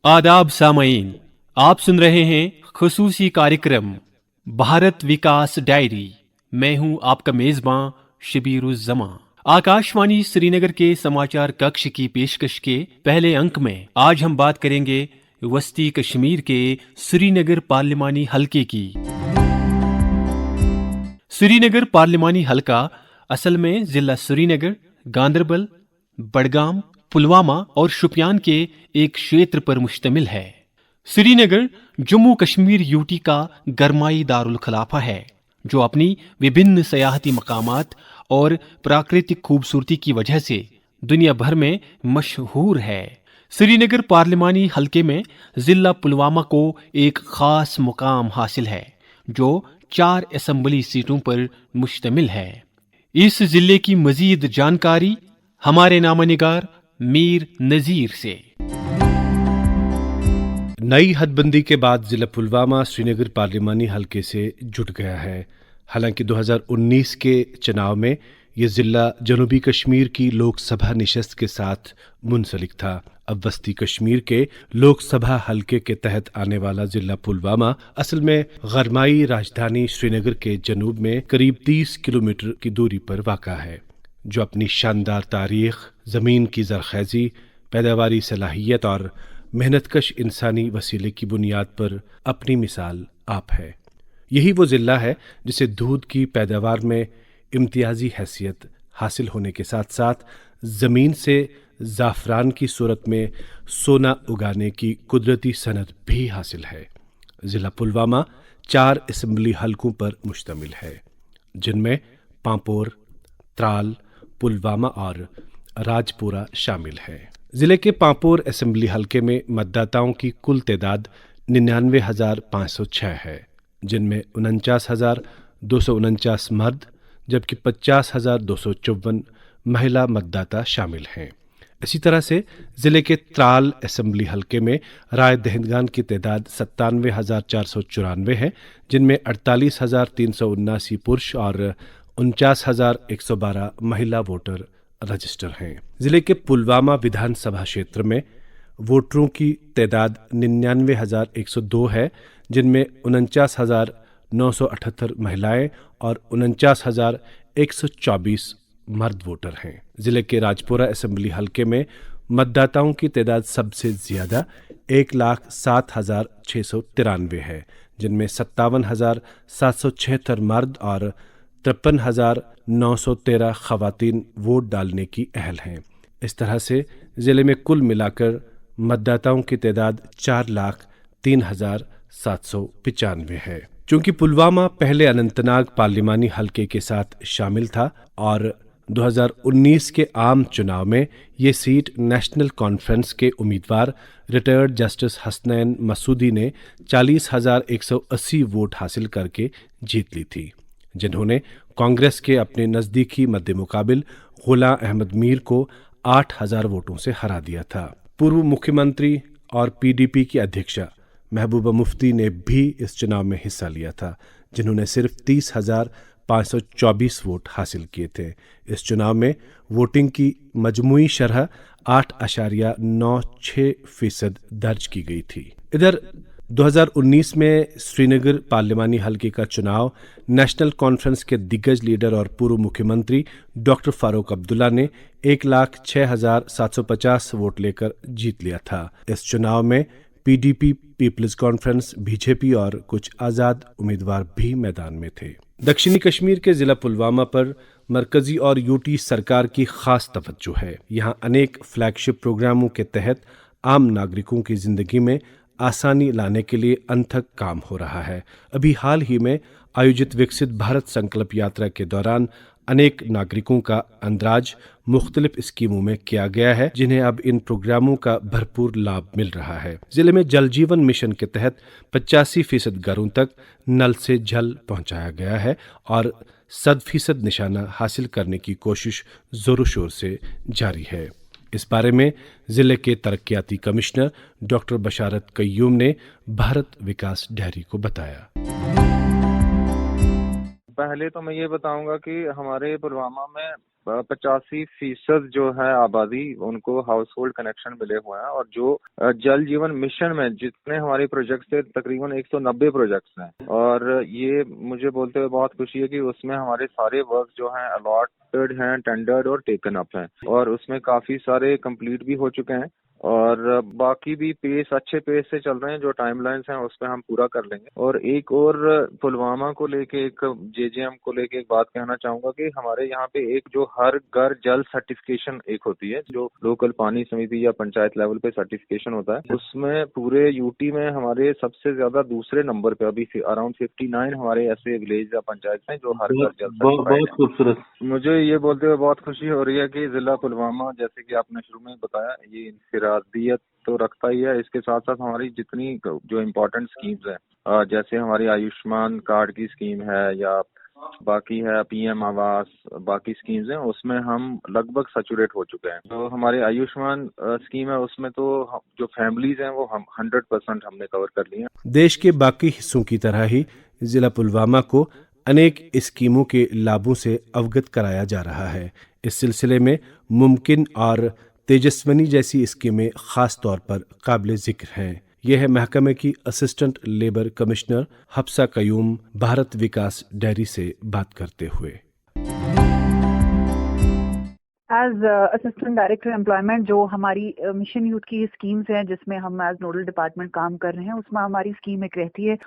आदाब सामईन, आप सुन रहे हैं खुसूसी कार्यक्रम भारत विकास डायरी। मैं हूं आपका मेजबान शबीरुज़्ज़मा। आकाशवाणी श्रीनगर के समाचार कक्ष की पेशकश के पहले अंक में आज हम बात करेंगे वस्ती कश्मीर के श्रीनगर पार्लिमानी हलके की। श्रीनगर पार्लिमानी हलका असल में जिला श्रीनगर, गांदरबल, बडगाम, पुलवामा और शुपियान के एक क्षेत्र पर मुश्तमिल है। श्रीनगर जम्मू कश्मीर यूटी का गरमाई दारुल खलाफा है, जो अपनी विभिन्न सयाहती मकामात और प्राकृतिक खूबसूरती की वजह से दुनिया भर में मशहूर है। श्रीनगर पार्लिमानी हलके में जिला पुलवामा को एक खास मुकाम हासिल है, जो 4 असेंबली सीटों पर मुश्तमिल है। इस जिले की मजीद जानकारी हमारे नामनिगार मीर नजीर से। नई हदबंदी के बाद जिला पुलवामा श्रीनगर पार्लिमानी हलके से जुड़ गया है। हालांकि 2019 के चुनाव में ये जिला जनूबी कश्मीर की लोकसभा निशस्त के साथ मुंसलिक था। अब वस्ती कश्मीर के लोकसभा हलके के तहत आने वाला जिला पुलवामा असल में गरमाई राजधानी श्रीनगर के जनूब में करीब 30 किलोमीटर की दूरी पर वाक़ा है, जो अपनी शानदार तारीख, ज़मीन की ज़रख़ेज़ी, पैदावारी सलाहियत और मेहनतकश इंसानी वसीले की बुनियाद पर अपनी मिसाल आप है। यही वो ज़िला है जिसे दूध की पैदावार में इम्तियाजी हैसियत हासिल होने के साथ साथ ज़मीन से ज़ाफ़रान की सूरत में सोना उगाने की कुदरती सनद भी हासिल है। ज़िला पुलवामा 4 असेंबली हलकों पर मुश्तमिल है, जिनमें पांपोर, त्राल, पुलवामा और राजपुरा शामिल है। ज़िले के पांपोर असेंबली हलके में मतदाताओं की कुल तादाद 99,506 है, जिनमें 49,249 मर्द जबकि 50,254 महिला मतदाता शामिल हैं। इसी तरह से ज़िले के त्राल असेंबली हलके में राय दहिंदगान की तादाद 97,494 है, जिनमें 48,379 पुरुष और 49,112 महिला वोटर रजिस्टर हैं। ज़िले के पुलवामा विधानसभा क्षेत्र में वोटरों की तादाद 99,102 है, जिनमें 49,978 महिलाएं और 49,124 मर्द वोटर हैं। ज़िले के राजपुरा असेंबली हलके में मतदाताओं की तादाद सबसे ज़्यादा 1,07,693 है, जिनमें 57,776 मर्द और 53,913 ख़वातीन वोट डालने की अहल हैं। इस तरह से ज़िले में कुल मिलाकर मतदाताओं की तादाद 4,03,795 है। चूँकि पुलवामा पहले अनंतनाग पार्लिमानी हलके के साथ शामिल था और 2019 के आम चुनाव में ये सीट नेशनल कॉन्फ्रेंस के उम्मीदवार रिटायर्ड जस्टिस हसनैन मसूदी ने 40,180 वोट हासिल करके जीत ली थी, जिन्होंने कांग्रेस के अपने नज़दीकी मद्दे मुकाबिल गुलाम अहमद मीर को 8,000 वोटों से हरा दिया था। पूर्व मुख्यमंत्री और पीडीपी की अध्यक्षा महबूबा मुफ्ती ने भी इस चुनाव में हिस्सा लिया था, जिन्होंने सिर्फ 30,524 वोट हासिल किए थे। इस चुनाव में वोटिंग की मजमूई शरह 8.96% दर्ज की गई थी। इधर 2019 में श्रीनगर पार्लिमानी हलके का चुनाव नेशनल कॉन्फ्रेंस के दिग्गज लीडर और पूर्व मुख्यमंत्री डॉक्टर फारूक अब्दुल्ला ने 1,06,750 वोट लेकर जीत लिया था। इस चुनाव में पीडीपी, पीपल्स कॉन्फ्रेंस, बीजेपी और कुछ आज़ाद उम्मीदवार भी मैदान में थे। दक्षिणी कश्मीर के ज़िला पुलवामा पर मरकजी और यूटी सरकार की खास तवज्जो है। यहाँ अनेक फ्लैगशिप प्रोग्रामों के तहत आम नागरिकों की ज़िंदगी में आसानी लाने के लिए अनथक काम हो रहा है। अभी हाल ही में आयोजित विकसित भारत संकल्प यात्रा के दौरान अनेक नागरिकों का अंदाज मुख्तलिफ स्कीमों में किया गया है, जिन्हें अब इन प्रोग्रामों का भरपूर लाभ मिल रहा है। जिले में जल जीवन मिशन के तहत 85% घरों तक नल से जल पहुंचाया गया है और 100% निशाना हासिल करने की कोशिश जोरों शोर से जारी है। इस बारे में जिले के तरक्याती कमिश्नर डॉक्टर बशारत कय्यूम ने भारत विकास डायरी को बताया। पहले तो मैं ये बताऊंगा कि हमारे पुलवामा में 85% जो है आबादी उनको हाउस होल्ड कनेक्शन मिले हुए हैं। और जो जल जीवन मिशन में जितने हमारे प्रोजेक्ट्स थे, तकरीबन 190 प्रोजेक्ट्स हैं। और ये मुझे बोलते हुए बहुत खुशी है कि उसमें हमारे सारे वर्क जो हैं अलॉटेड हैं, टेंडर्ड और टेकन अप हैं, और उसमें काफी सारे कंप्लीट भी हो चुके हैं। और बाकी भी अच्छे पेस से चल रहे हैं। जो टाइमलाइंस हैं उस पर हम पूरा कर लेंगे। और एक और पुलवामा को लेके, एक जेजेएम को लेके एक बात कहना चाहूंगा कि हमारे यहाँ पे एक जो हर घर जल सर्टिफिकेशन एक होती है, जो लोकल पानी समिति या पंचायत लेवल पे सर्टिफिकेशन होता है, उसमें पूरे यूटी में हमारे सबसे ज्यादा दूसरे नंबर पे अभी अराउंड 59 हमारे ऐसे विलेज या पंचायत हैं जो हर घर जल बहुत खूबसूरत। मुझे ये बोलते हुए बहुत खुशी हो रही है कि जिला पुलवामा, जैसे कि आपने शुरू में बताया, ये इंफरादियत तो रखता ही है। इसके साथ साथ हमारी जितनी जो इम्पोर्टेंट स्कीम्स हैं, जैसे हमारी आयुष्मान कार्ड की स्कीम है या बाकी है पीएम आवास, बाकी स्कीम्स हैं, उसमें हम लगभग सैचुरेट हो चुके हैं। तो हमारे आयुष्मान स्कीम है, उसमें तो जो फैमिलीज हैं वो हम 100% हमने कवर कर ली हैं। देश के बाकी हिस्सों की तरह ही जिला पुलवामा को अनेक स्कीमों के लाभों से अवगत कराया जा रहा है। इस सिलसिले में मुमकिन और तेजस्विनी जैसी स्कीमें खास तौर पर काबिल जिक्र हैं। यह है महकमे की assistant labour commissioner Hafsa Qayoom Bharat Vikas diary से बात करते हुए। एज असिस्टेंट डायरेक्टर एम्प्लॉयमेंट, जो हमारी मिशन यूथ की स्कीम्स हैं जिसमें हम एज नोडल डिपार्टमेंट काम कर रहे हैं, उसमें हमारी स्कीम एक रहती है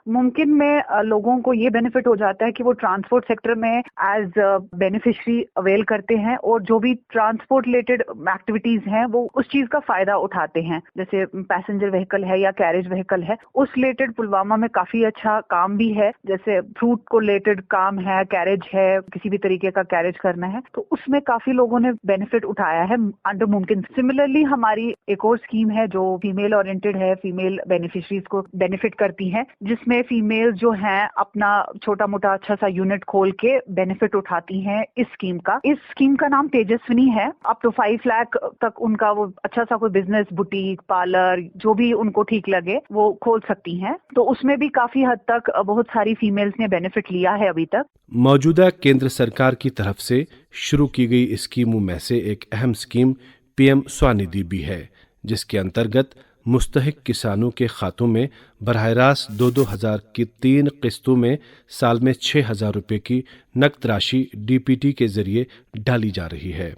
मुमकिन में लोगों को ये बेनिफिट हो जाता है कि वो ट्रांसपोर्ट सेक्टर में एज बेनिफिशियरी अवेल करते हैं और जो भी ट्रांसपोर्ट रिलेटेड एक्टिविटीज हैं वो उस चीज का फायदा उठाते हैं। जैसे पैसेंजर व्हीकल है या कैरेज व्हीकल है, उस रिलेटेड पुलवामा में काफी अच्छा काम भी है। जैसे फ्रूट को रिलेटेड काम है, कैरेज है, किसी भी तरीके का कैरेज करना है, तो उसमें काफी लोगों ने बेनिफिट उठाया है अंडर मुमकिन। सिमिलरली हमारी एक और स्कीम है जो फीमेल ओरिएंटेड है, फीमेल बेनिफिशरीज को बेनिफिट करती है, जिसमें फीमेल जो हैं अपना छोटा मोटा अच्छा सा यूनिट खोल के बेनिफिट उठाती हैं इस स्कीम का। इस स्कीम का नाम तेजस्विनी है। अप टू 5 लाख तक उनका वो अच्छा सा कोई बिजनेस, बुटीक, पार्लर, जो भी उनको ठीक लगे वो खोल सकती हैं। तो उसमें भी काफी हद तक बहुत सारी फीमेल्स ने बेनिफिट लिया है अभी तक। मौजूदा केंद्र सरकार की तरफ से शुरू की गई स्कीमों में से एक अहम स्कीम पीएम स्वनिधि भी है, जिसके अंतर्गत मुस्तहिक किसानों के खातों में बरह रास्त 2-2 हज़ार की 3 किस्तों में साल में 6,000 रुपये की नकद राशि डीपीटी के जरिए डाली जा रही है।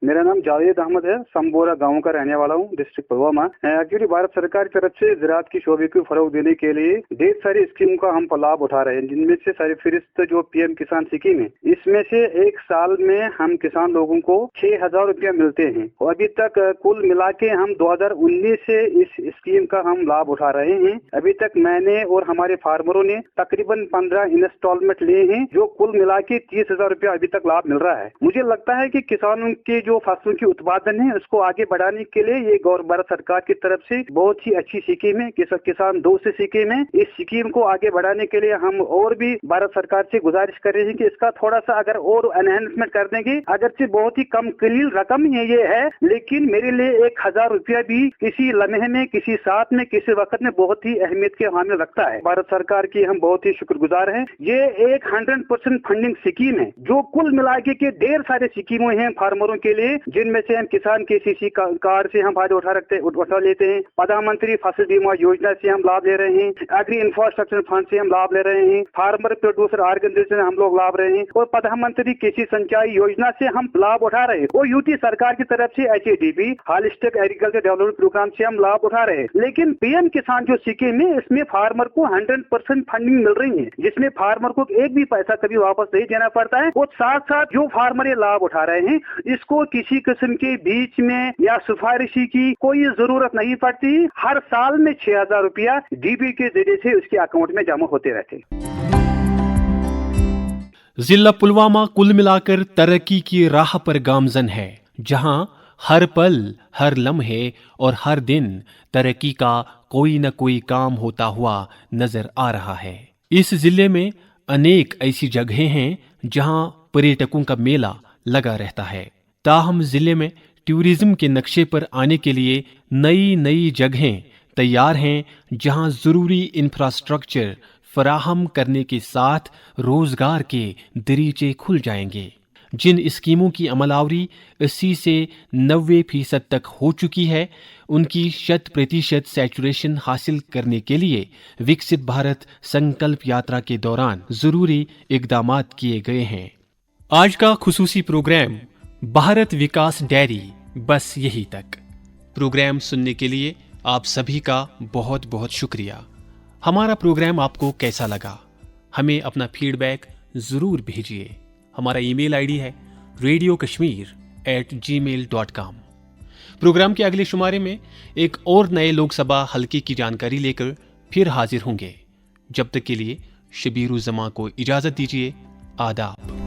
मेरा नाम जावेद अहमद है, संबोरा गांव का रहने वाला हूं, डिस्ट्रिक्ट पुलवामा। एक्चुअली भारत सरकार की तरफ से ज़राअत की शोबे को फरोग देने के लिए ढेर सारी स्कीम का हम लाभ उठा रहे हैं, जिनमें से सरफहरिस्त जो पीएम किसान स्कीम है, इसमें से एक साल में हम किसान लोगों को 6,000 रुपया मिलते हैं। और अभी तक कुल मिला के हम 2019 से इस स्कीम का हम लाभ उठा रहे हैं। अभी तक मैंने और हमारे फार्मरों ने तकरीबन 15 इंस्टॉलमेंट लिए हैं, जो कुल मिला के 30,000 रुपया अभी तक लाभ मिल रहा है। मुझे लगता है कि किसानों के जो फसलों की उत्पादन है उसको आगे बढ़ाने के लिए ये भारत सरकार की तरफ से बहुत ही अच्छी स्कीम है, किसान दोस्त स्कीम है। इस स्कीम को आगे बढ़ाने के लिए हम और भी भारत सरकार से गुजारिश कर रहे हैं कि इसका थोड़ा सा अगर और एनहेंसमेंट कर देंगे। अगरचे बहुत ही कम कलील रकम ये है, लेकिन मेरे लिए 1,000 रुपया भी किसी लम्हे में, किसी साथ में, किसी वक्त में बहुत ही अहमियत के हामिल रखता है। भारत सरकार की हम बहुत ही शुक्रगुजार हैं। ये एक 100% फंडिंग स्कीम है, जो कुल मिला के ढेर सारे स्कीमें हैं फार्मरों के लिए, जिनमें से हम किसान केसीसी कार्ड से हम फायदा उठा लेते हैं। प्रधानमंत्री फसल बीमा योजना से हम लाभ ले रहे हैं। एग्री इंफ्रास्ट्रक्चर फंड से हम लाभ ले रहे हैं। फार्मर प्रोड्यूसर ऑर्गेनाइजेशन हम लोग लाभ रहे हैं और प्रधानमंत्री कृषि सिंचाई योजना से हम लाभ उठा रहे हैं। और यूटी सरकार की तरफ से HADP holistic agriculture development programme से हम लाभ उठा रहे हैं। लेकिन पीएम किसान जो स्कीम है, इसमें फार्मर को 100% फंडिंग मिल रही है, जिसमें फार्मर को एक भी पैसा कभी वापस नहीं देना पड़ता है। और साथ साथ जो फार्मर ये लाभ उठा रहे हैं, इसको किसी किस्म के बीच में या सिफारिशी की कोई जरूरत नहीं पड़ती। हर साल में 6,000 रुपया डीबी के जरिए से उसके अकाउंट में जमा होते रहते। जिला पुलवामा कुल मिलाकर तरक्की की राह पर गामजन है, जहां हर पल, हर लम्हे और हर दिन तरक्की का कोई न कोई काम होता हुआ नजर आ रहा है। इस जिले में अनेक ऐसी जगहें हैं जहां पर्यटकों का मेला लगा रहता है। ताहम जिले में टूरिज्म के नक्शे पर आने के लिए नई नई जगहें तैयार हैं, जहां जरूरी इंफ्रास्ट्रक्चर, फराहम करने के साथ रोजगार के दरीचे खुल जाएंगे। जिन स्कीमों की अमलावरी 80 से 90% तक हो चुकी है, उनकी 100% सैचुरेशन हासिल करने के लिए विकसित भारत संकल्प यात्रा के दौरान जरूरी इकदामात किए गए हैं। आज का खुसूसी प्रोग्राम भारत विकास डायरी बस यही तक। प्रोग्राम सुनने के लिए आप सभी का बहुत बहुत शुक्रिया। हमारा प्रोग्राम आपको कैसा लगा, हमें अपना फीडबैक जरूर भेजिए। हमारा ईमेल आईडी है radiokashmir@gmail.com। प्रोग्राम के अगले शुमारे में एक और नए लोकसभा हलके की जानकारी लेकर फिर हाजिर होंगे। जब तक के लिए शबीर उज़्ज़मा को इजाजत दीजिए। आदाब।